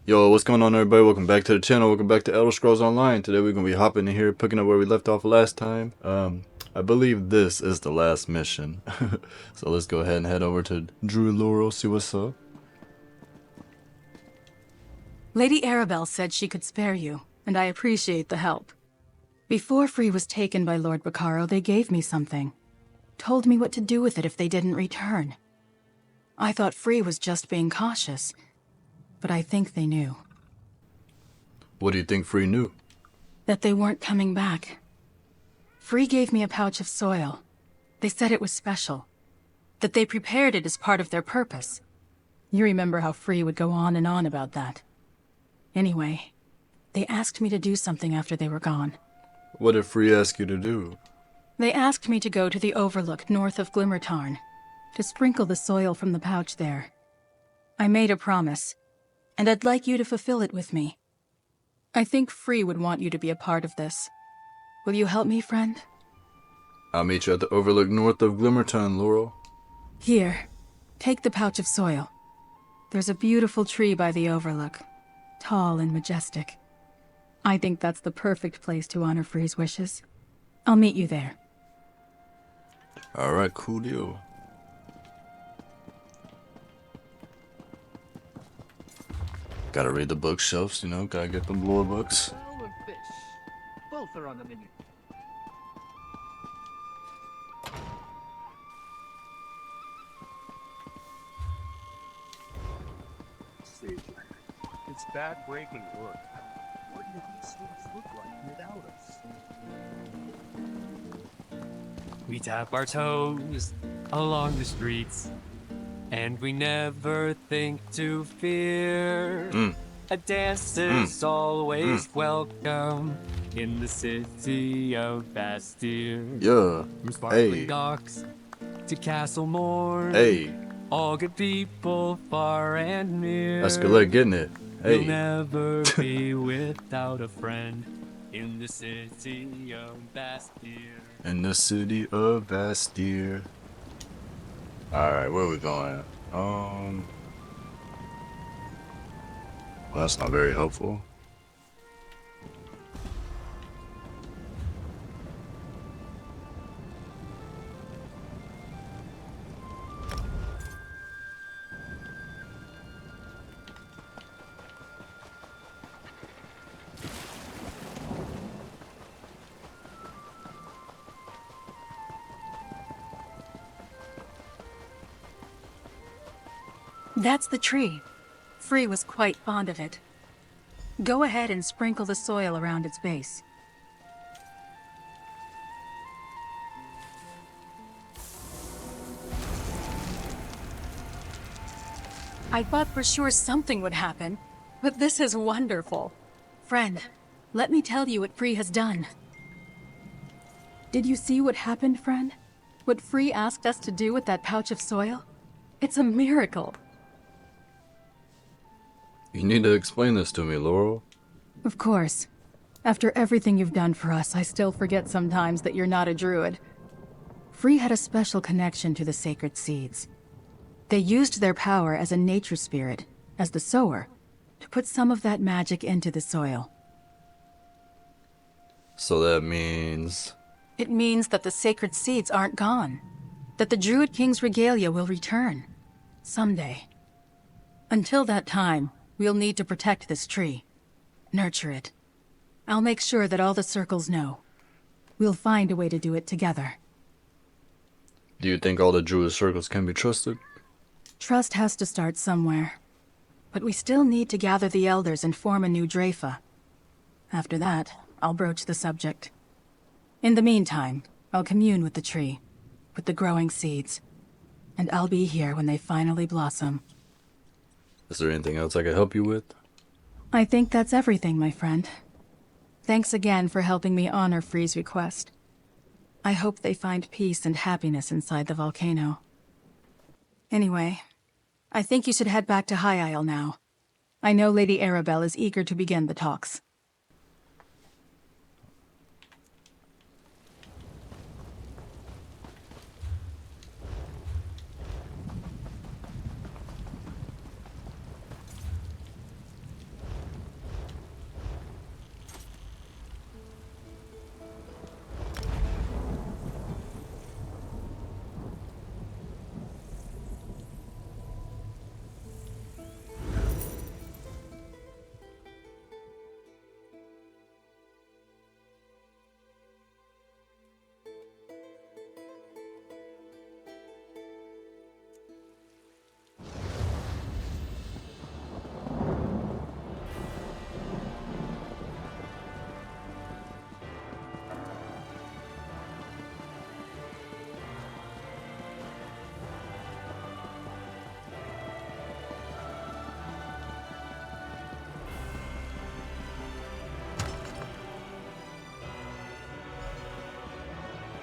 Yo, what's going on, everybody? Welcome back to the channel. Welcome back to Elder Scrolls Online. Today we're gonna be hopping in here, picking up where we left off last time. I believe this is the last mission. So let's go ahead and head over to Druid Laurel, see what's up. Lady Arabelle said she could spare you, and I appreciate the help. Before Free was taken by Lord Bacaro, they gave me something. Told me what to do with it if they didn't return. I thought Free was just being cautious, but I think they knew. What do you think Free knew? That they weren't coming back. Free gave me a pouch of soil. They said it was special. That they prepared it as part of their purpose. You remember how Free would go on and on about that. Anyway, they asked me to do something after they were gone. What did Free ask you to do? They asked me to go to the overlook north of Glimmertarn, to sprinkle the soil from the pouch there. I made a promise, and I'd like you to fulfill it with me. I think Free would want you to be a part of this. Will you help me, friend? I'll meet you at the overlook north of Glimmerton, Laurel. Here, take the pouch of soil. There's a beautiful tree by the overlook, tall and majestic. I think that's the perfect place to honor Free's wishes. I'll meet you there. Alright, cool deal. Gotta read the bookshelves, you know, gotta get them lore books. Fowl and fish. Both are on the menu. Sage, it's back-breaking work. What do these things look like without us? We tap our toes along the streets, and we never think to fear. A dance is always welcome in the city of Bastir. Yeah. From sparkling Hey. docks to Castle Morn. Hey. All good people far and near. That's good luck getting it. You'll Hey. never be without a friend in the city of Bastir. In the city of Bastir. Alright, where are we going? Well, that's not very helpful. That's the tree. Free was quite fond of it. Go ahead and sprinkle the soil around its base. I thought for sure something would happen, but this is wonderful. Friend, let me tell you what Free has done. Did you see what happened, friend? What Free asked us to do with that pouch of soil? It's a miracle. You need to explain this to me, Laurel. Of course. After everything you've done for us, I still forget sometimes that you're not a druid. Free had a special connection to the sacred seeds. They used their power as a nature spirit, as the sower, to put some of that magic into the soil. So that means... It means that the sacred seeds aren't gone. That the Druid King's regalia will return. Someday. Until that time, we'll need to protect this tree. Nurture it. I'll make sure that all the circles know. We'll find a way to do it together. Do you think all the druid circles can be trusted? Trust has to start somewhere. But we still need to gather the elders and form a new Drafa. After that, I'll broach the subject. In the meantime, I'll commune with the tree, with the growing seeds. And I'll be here when they finally blossom. Is there anything else I can help you with? I think that's everything, my friend. Thanks again for helping me honor Free's request. I hope they find peace and happiness inside the volcano. Anyway, I think you should head back to High Isle now. I know Lady Arabelle is eager to begin the talks.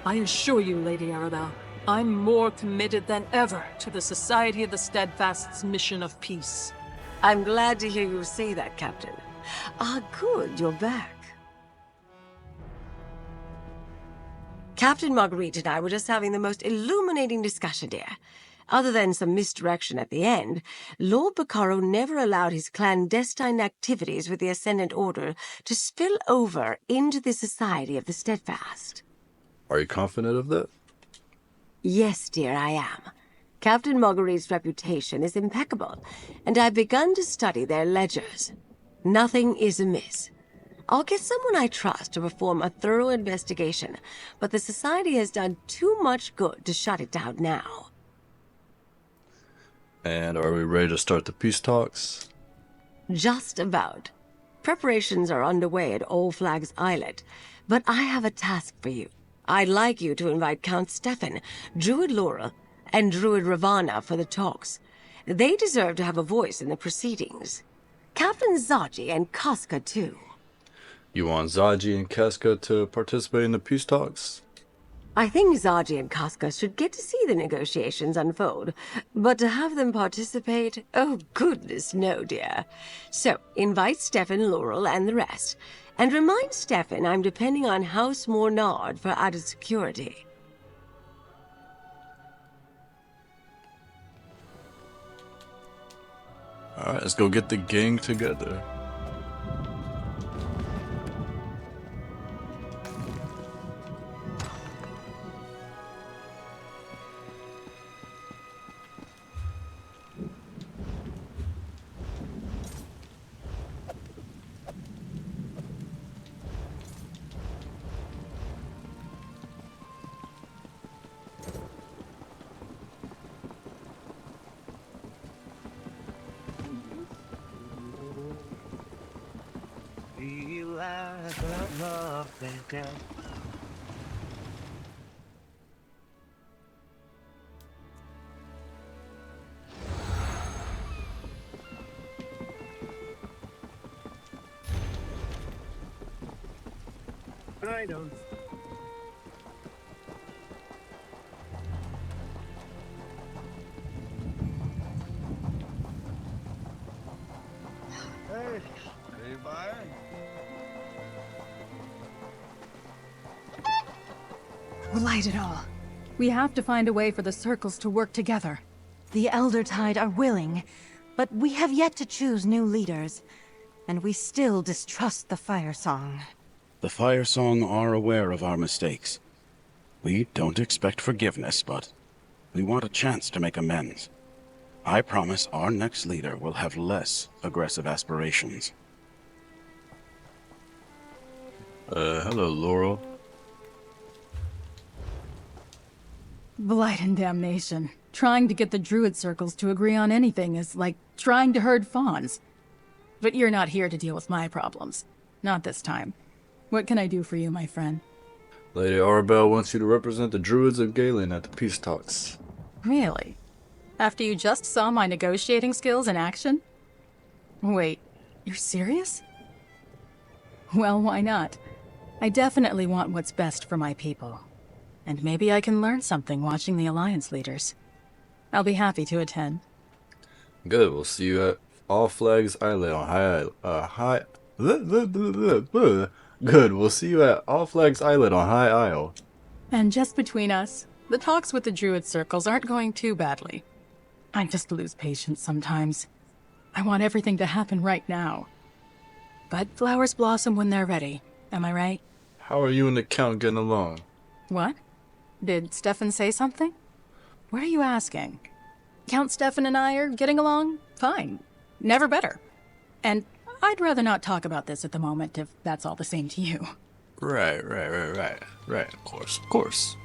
I assure you, Lady Arabelle, I'm more committed than ever to the Society of the Steadfast's mission of peace. I'm glad to hear you say that, Captain. Ah, good, you're back. Captain Marguerite and I were just having the most illuminating discussion, dear. Other than some misdirection at the end, Lord Bacaro never allowed his clandestine activities with the Ascendant Order to spill over into the Society of the Steadfast. Are you confident of that? Yes, dear, I am. Captain Marguerite's reputation is impeccable, and I've begun to study their ledgers. Nothing is amiss. I'll get someone I trust to perform a thorough investigation, but the Society has done too much good to shut it down now. And are we ready to start the peace talks? Just about. Preparations are underway at Old Flag's Islet, but I have a task for you. I'd like you to invite Count Stefan, Druid Laurel, and Druid Ravana for the talks. They deserve to have a voice in the proceedings. Captain Zaji and Casca, too. You want Zaji and Casca to participate in the peace talks? I think Zaji and Casca should get to see the negotiations unfold, but to have them participate, oh goodness no, dear. So, invite Stefan, Laurel, and the rest, and remind Stefan I'm depending on House Mornard for added security. Alright, let's go get the gang together. Feel like love that down. I don't. Hey, buyer? Light it all. We have to find a way for the circles to work together. The Elder Tide are willing, but we have yet to choose new leaders. And we still distrust the Firesong. The Firesong are aware of our mistakes. We don't expect forgiveness, but we want a chance to make amends. I promise our next leader will have less aggressive aspirations. Hello, Laurel. Blight and damnation. Trying to get the druid circles to agree on anything is like trying to herd fawns. But you're not here to deal with my problems. Not this time. What can I do for you, my friend? Lady Arabelle wants you to represent the druids of Galen at the peace talks. Really? After you just saw my negotiating skills in action? Wait, you're serious? Well, why not? I definitely want what's best for my people. And maybe I can learn something watching the Alliance leaders. I'll be happy to attend. Good, we'll see you at All Flags Islet on Good, we'll see you at All Flags Islet on High Isle. And just between us, the talks with the druid circles aren't going too badly. I just lose patience sometimes. I want everything to happen right now. But flowers blossom when they're ready, am I right? How are you and the Count getting along? What? Did Stefan say something? What are you asking? Count Stefan and I are getting along fine. Never better. And I'd rather not talk about this at the moment if that's all the same to you. Right, of course.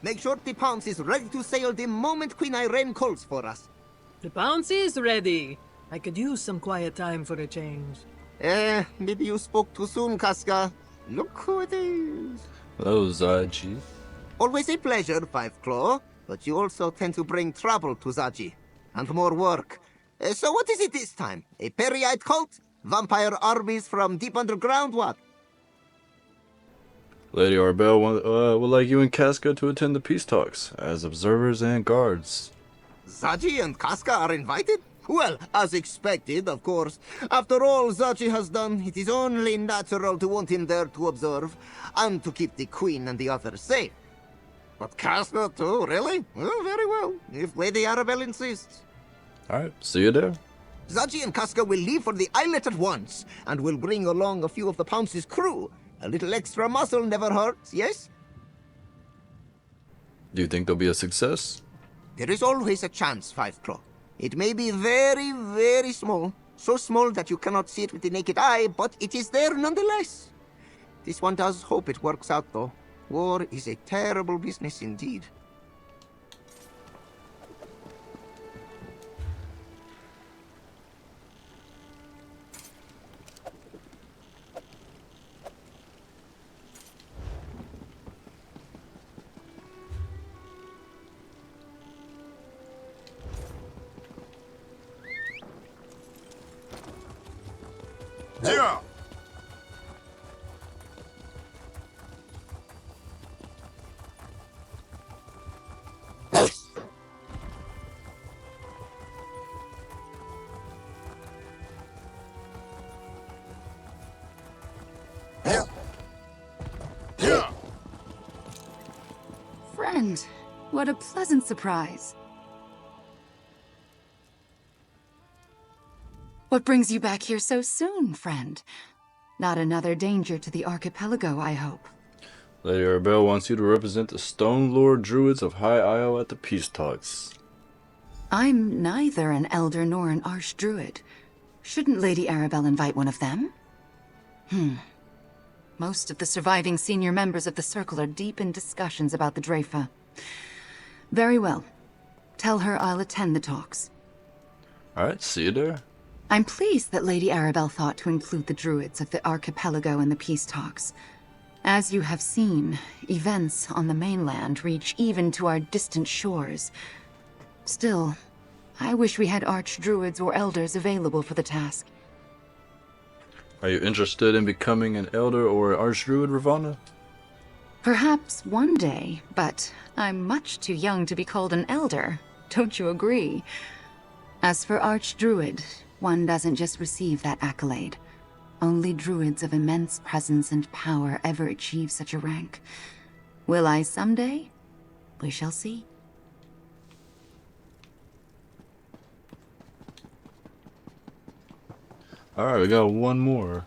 Make sure the Pounce is ready to sail the moment Queen Irene calls for us. The Pounce is ready. I could use some quiet time for a change. Maybe you spoke too soon, Casca. Look who it is. Hello, Zaji. Always a pleasure, Five Claw, but you also tend to bring trouble to Zaji. And more work. So what is it this time? A Periite cult? Vampire armies from deep underground, what? Lady Arbel would like you and Casca to attend the peace talks as observers and guards. Zaji and Casca are invited? Well, as expected, of course. After all Zaji has done, it is only natural to want him there to observe, and to keep the Queen and the others safe. But Casca too, really? Well, very well, if Lady Arabelle insists. Alright, see you there. Zaji and Casca will leave for the islet at once, and will bring along a few of the Pounce's crew. A little extra muscle never hurts, yes? Do you think there'll be a success? There is always a chance, Five Claw. It may be very, very small. So small that you cannot see it with the naked eye, but it is there nonetheless. This one does hope it works out, though. War is a terrible business indeed. Yeah. Friend, what a pleasant surprise. What brings you back here so soon, friend? Not another danger to the archipelago, I hope. Lady Arbel wants you to represent the Stone Lord druids of High Isle at the peace talks. I'm neither an elder nor an archdruid. Shouldn't Lady Arabelle invite one of them? Most of the surviving senior members of the Circle are deep in discussions about the Dreyfa. Very well. Tell her I'll attend the talks. Alright, see you there. I'm pleased that Lady Arabelle thought to include the druids of the archipelago in the peace talks. As you have seen, events on the mainland reach even to our distant shores. Still, I wish we had archdruids or elders available for the task. Are you interested in becoming an elder or an archdruid, Ravonna? Perhaps one day, but I'm much too young to be called an elder. Don't you agree? As for archdruid, one doesn't just receive that accolade. Only druids of immense presence and power ever achieve such a rank. Will I someday? We shall see. Alright, we got one more.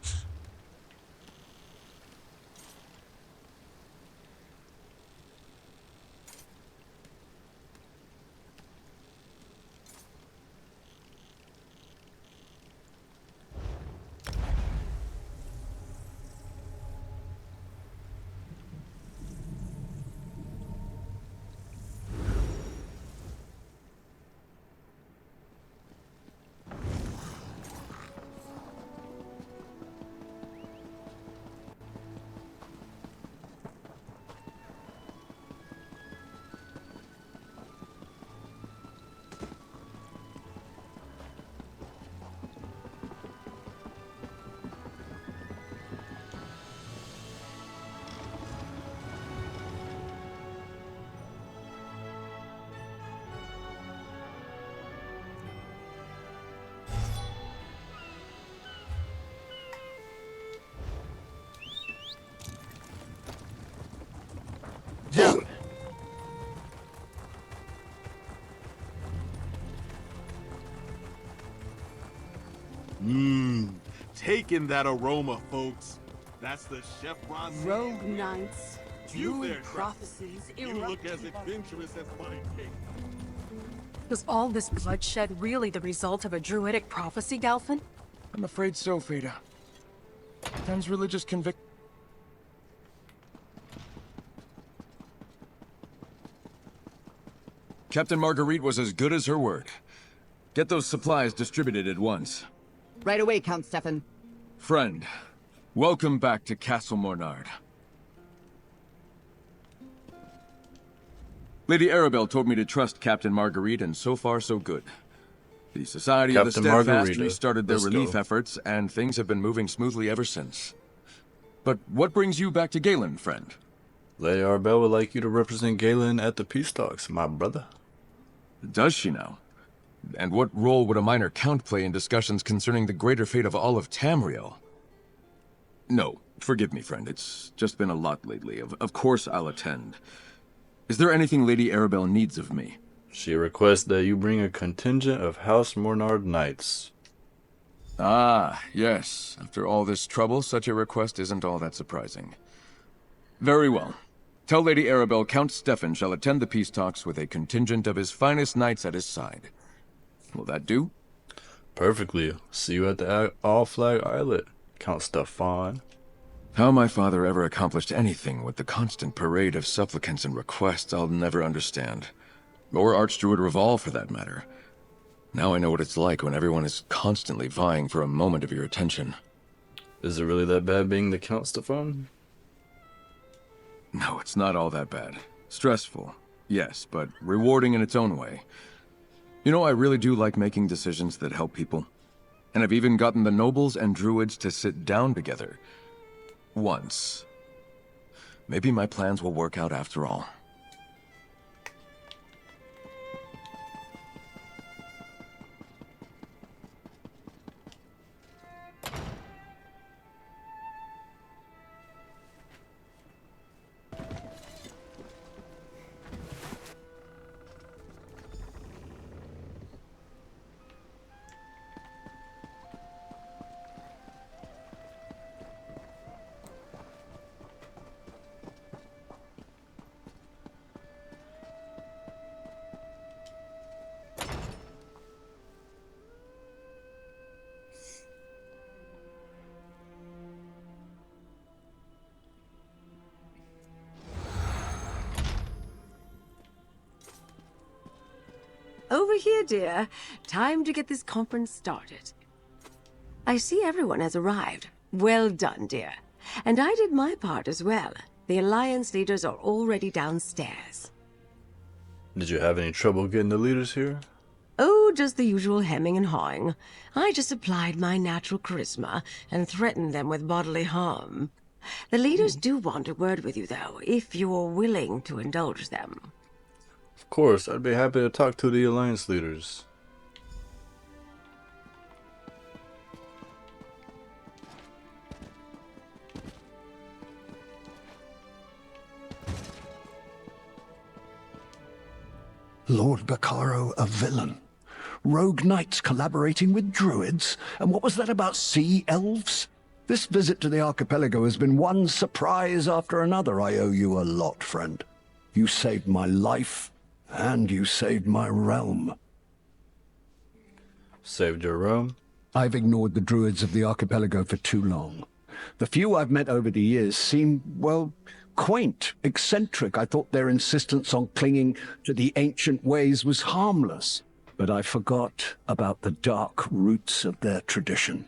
Taking that aroma, folks. That's the Chef Ron. Rogue knights, You there, druid prophecies, You look as adventurous as my cake. Was all this bloodshed really the result of a druidic prophecy, Galfin? I'm afraid so, Fada. Sometimes religious Captain Marguerite was as good as her word. Get those supplies distributed at once. Right away, Count Stefan. Friend, welcome back to Castle Mornard. Lady Arabelle told me to trust Captain Marguerite, and so far so good. The Society of the Captain Steadfast Margarita. restarted their Let's relief go. efforts, and things have been moving smoothly ever since. But what brings you back to Galen, friend? Lady Arbel would like you to represent Galen at the peace talks, my brother. Does she now? And what role would a minor count play in discussions concerning the greater fate of all of Tamriel? No, forgive me, friend. It's just been a lot lately. Of course I'll attend. Is there anything Lady Arabelle needs of me? She requests that you bring a contingent of House Mornard knights. Ah, yes. After all this trouble, such a request isn't all that surprising. Very well. Tell Lady Arabelle Count Stefan shall attend the peace talks with a contingent of his finest knights at his side. Will that do? Perfectly. See you at the All Flag Islet, Count Stefan. How my father ever accomplished anything with the constant parade of supplicants and requests, I'll never understand. Or Archdruid Revolve, for that matter. Now I know what it's like when everyone is constantly vying for a moment of your attention. Is it really that bad being the Count Stefan? No, it's not all that bad. Stressful, yes, but rewarding in its own way. You know, I really do like making decisions that help people. And I've even gotten the nobles and druids to sit down together. Once. Maybe my plans will work out after all. Over here, dear. Time to get this conference started. I see everyone has arrived. Well done, dear. And I did my part as well. The Alliance leaders are already downstairs. Did you have any trouble getting the leaders here? Oh, just the usual hemming and hawing. I just applied my natural charisma and threatened them with bodily harm. The leaders do want a word with you, though, if you're willing to indulge them. Of course, I'd be happy to talk to the Alliance leaders. Lord Baccaro a villain. Rogue knights collaborating with druids? And what was that about sea elves? This visit to the archipelago has been one surprise after another. I owe you a lot, friend. You saved my life, and you saved my realm. Saved your realm? I've ignored the druids of the archipelago for too long. The few I've met over the years seem, well, quaint, eccentric. I thought their insistence on clinging to the ancient ways was harmless. But I forgot about the dark roots of their tradition.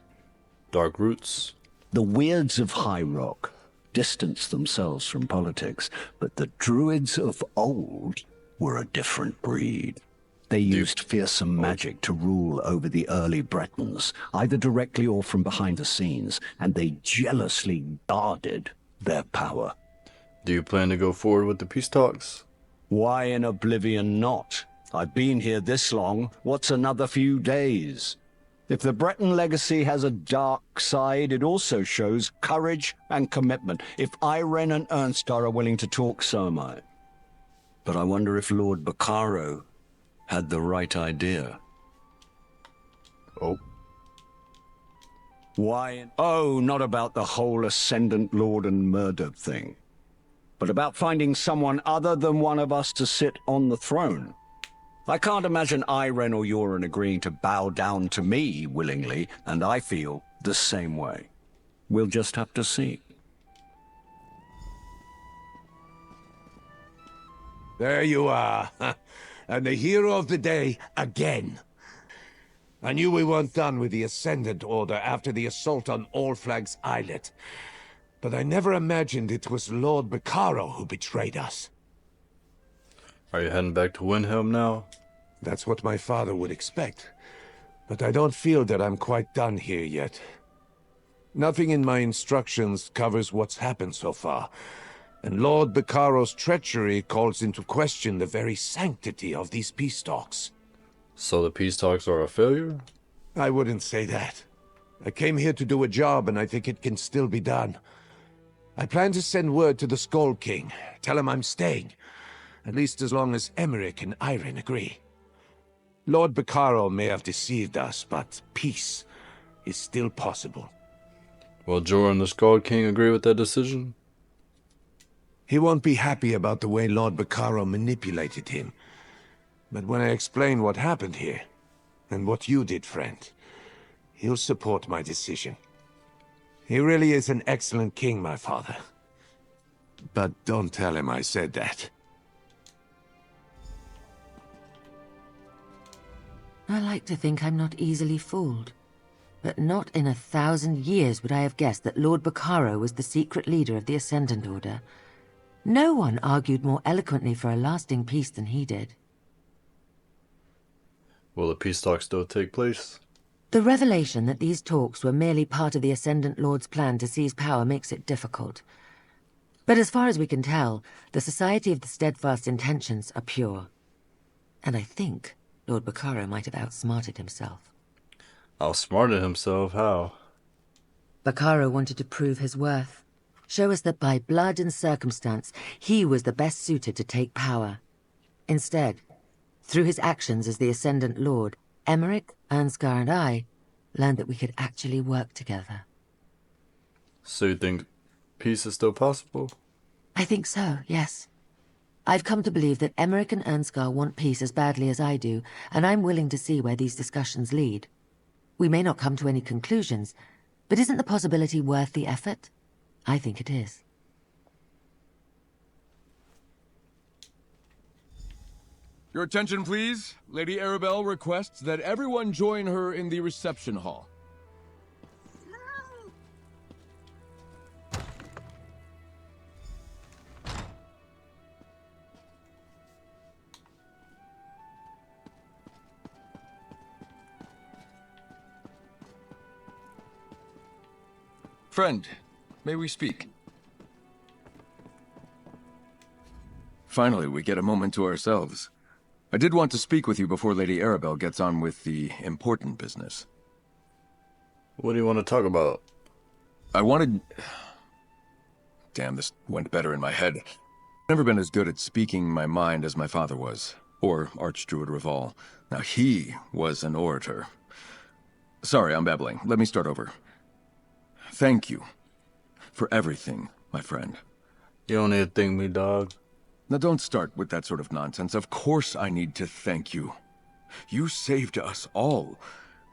Dark roots? The weirds of High Rock distanced themselves from politics, but the druids of old were a different breed. They used fearsome magic to rule over the early Bretons, either directly or from behind the scenes, and they jealously guarded their power. Do you plan to go forward with the peace talks? Why in oblivion not? I've been here this long. What's another few days? If the Breton legacy has a dark side, it also shows courage and commitment. If Irene and Ernstar are willing to talk, so am I. But I wonder if Lord Baccaro had the right idea. Oh. Why? Oh, not about the whole Ascendant Lord and murder thing, but about finding someone other than one of us to sit on the throne. I can't imagine Irene or Yoren agreeing to bow down to me willingly, and I feel the same way. We'll just have to see. There you are. and the hero of the day again. I knew we weren't done with the Ascendant Order after the assault on All Flags Islet, but I never imagined it was Lord Bacaro who betrayed us. Are you heading back to Windhelm now? That's what my father would expect, but I don't feel that I'm quite done here yet. Nothing in my instructions covers what's happened so far, and Lord Bacaro's treachery calls into question the very sanctity of these peace talks. So the peace talks are a failure? I wouldn't say that. I came here to do a job, and I think it can still be done. I plan to send word to the Skull King, tell him I'm staying, at least as long as Emmerich and Irene agree. Lord Bacaro may have deceived us, but peace is still possible. Will Jorah and the Skull King agree with that decision? He won't be happy about the way Lord Bacaro manipulated him. But when I explain what happened here, and what you did, friend, he'll support my decision. He really is an excellent king, my father. But don't tell him I said that. I like to think I'm not easily fooled. But not in 1,000 years would I have guessed that Lord Bacaro was the secret leader of the Ascendant Order. No one argued more eloquently for a lasting peace than he did. Will the peace talks still take place? The revelation that these talks were merely part of the Ascendant Lord's plan to seize power makes it difficult. But as far as we can tell, the Society of the Steadfast Intentions are pure. And I think Lord Bacaro might have outsmarted himself. Outsmarted himself? How? Bacaro wanted to prove his worth. Show us that by blood and circumstance, he was the best suited to take power. Instead, through his actions as the Ascendant Lord, Emmerich, Ansgar, and I learned that we could actually work together. So you think peace is still possible? I think so, yes. I've come to believe that Emmerich and Ansgar want peace as badly as I do, and I'm willing to see where these discussions lead. We may not come to any conclusions, but isn't the possibility worth the effort? I think it is. Your attention, please. Lady Arabelle requests that everyone join her in the reception hall. Friend, may we speak? Finally, we get a moment to ourselves. I did want to speak with you before Lady Arabelle gets on with the important business. What do you want to talk about? I wanted... Damn, this went better in my head. I've never been as good at speaking my mind as my father was, or Archdruid Reval. Now, he was an orator. Sorry, I'm babbling. Let me start over. Thank you for everything, my friend. You don't need to thank me, dog. Now don't start with that sort of nonsense. Of course I need to thank you. You saved us all.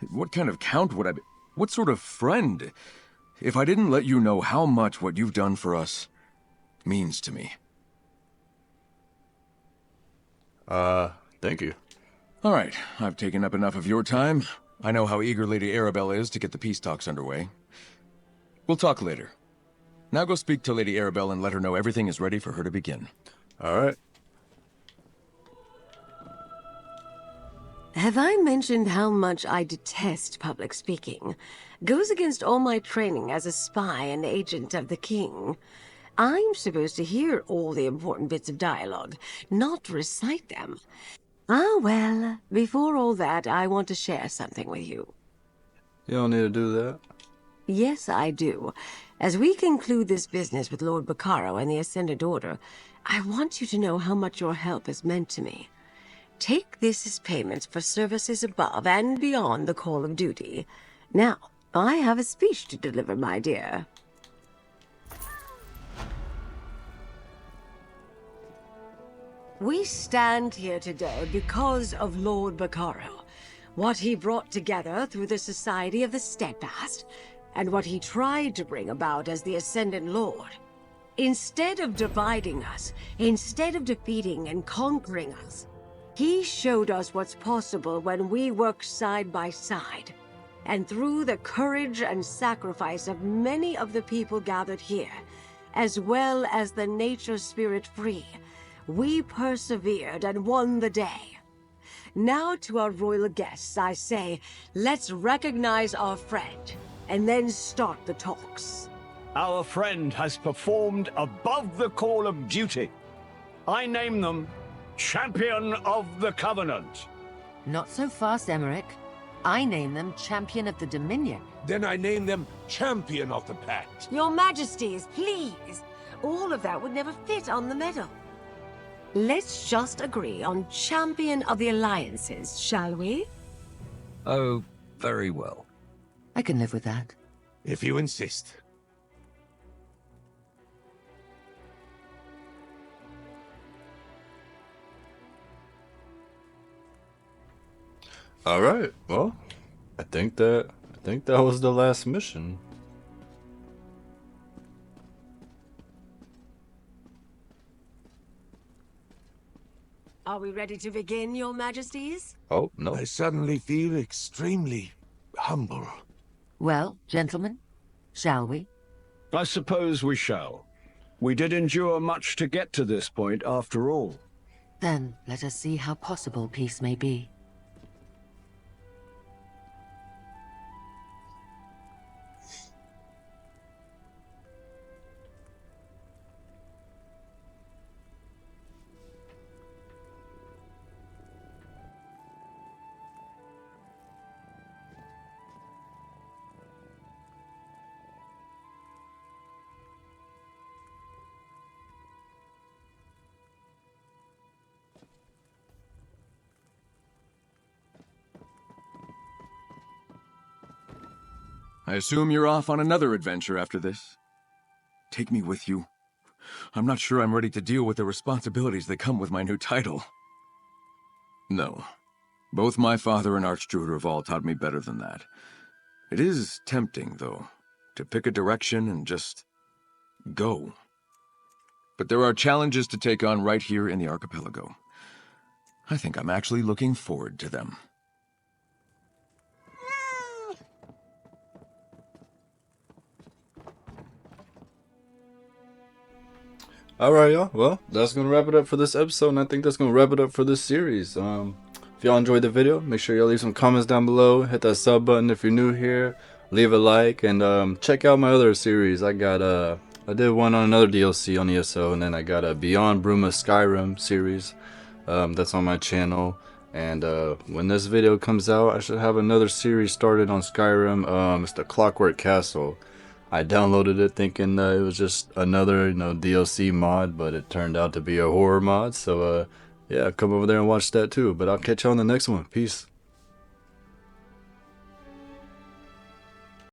What kind of count would I be? What sort of friend? If I didn't let you know how much what you've done for us means to me. Thank you. All right, I've taken up enough of your time. I know how eager Lady Arabelle is to get the peace talks underway. We'll talk later. Now go speak to Lady Arabelle and let her know everything is ready for her to begin. All right. Have I mentioned how much I detest public speaking? Goes against all my training as a spy and agent of the king. I'm supposed to hear all the important bits of dialogue, not recite them. Ah, well, before all that, I want to share something with you. You don't need to do that. Yes, I do. As we conclude this business with Lord Bacaro and the Ascendant Order, I want you to know how much your help has meant to me. Take this as payment for services above and beyond the call of duty. Now, I have a speech to deliver, my dear. We stand here today because of Lord Bacaro, what he brought together through the Society of the Steadfast, and what he tried to bring about as the Ascendant Lord. Instead of dividing us, instead of defeating and conquering us, He showed us what's possible when we work side by side. And through the courage and sacrifice of many of the people gathered here, as well as the nature spirit free, we persevered and won the day. Now to our royal guests, I say, let's recognize our friend, and then start the talks. Our friend has performed above the call of duty. I name them Champion of the Covenant. Not so fast, Emmerich. I name them Champion of the Dominion. Then I name them Champion of the Pact. Your Majesties, please. All of that would never fit on the medal. Let's just agree on Champion of the Alliances, shall we? Oh, very well. I can live with that. If you insist. All right. Well, I think that was the last mission. Are we ready to begin, Your Majesties? Oh, no. I suddenly feel extremely humble. Well, gentlemen, shall we? I suppose we shall. We did endure much to get to this point, after all. Then let us see how possible peace may be. I assume you're off on another adventure after this. Take me with you. I'm not sure I'm ready to deal with the responsibilities that come with my new title. No. Both my father and Archdruid have all taught me better than that. It is tempting, though, to pick a direction and just go. But there are challenges to take on right here in the archipelago. I think I'm actually looking forward to them. Alright, y'all. Well, that's going to wrap it up for this episode, and I think that's going to wrap it up for this series. If y'all enjoyed the video, make sure y'all leave some comments down below. Hit that sub button if you're new here. Leave a like, and check out my other series. I did one on another DLC on ESO, and then I got a Beyond Bruma Skyrim series. That's on my channel. And when this video comes out, I should have another series started on Skyrim. It's the Clockwork Castle. I downloaded it thinking it was just another, DLC mod, but it turned out to be a horror mod. So, yeah, come over there and watch that too. But I'll catch you on the next one. Peace.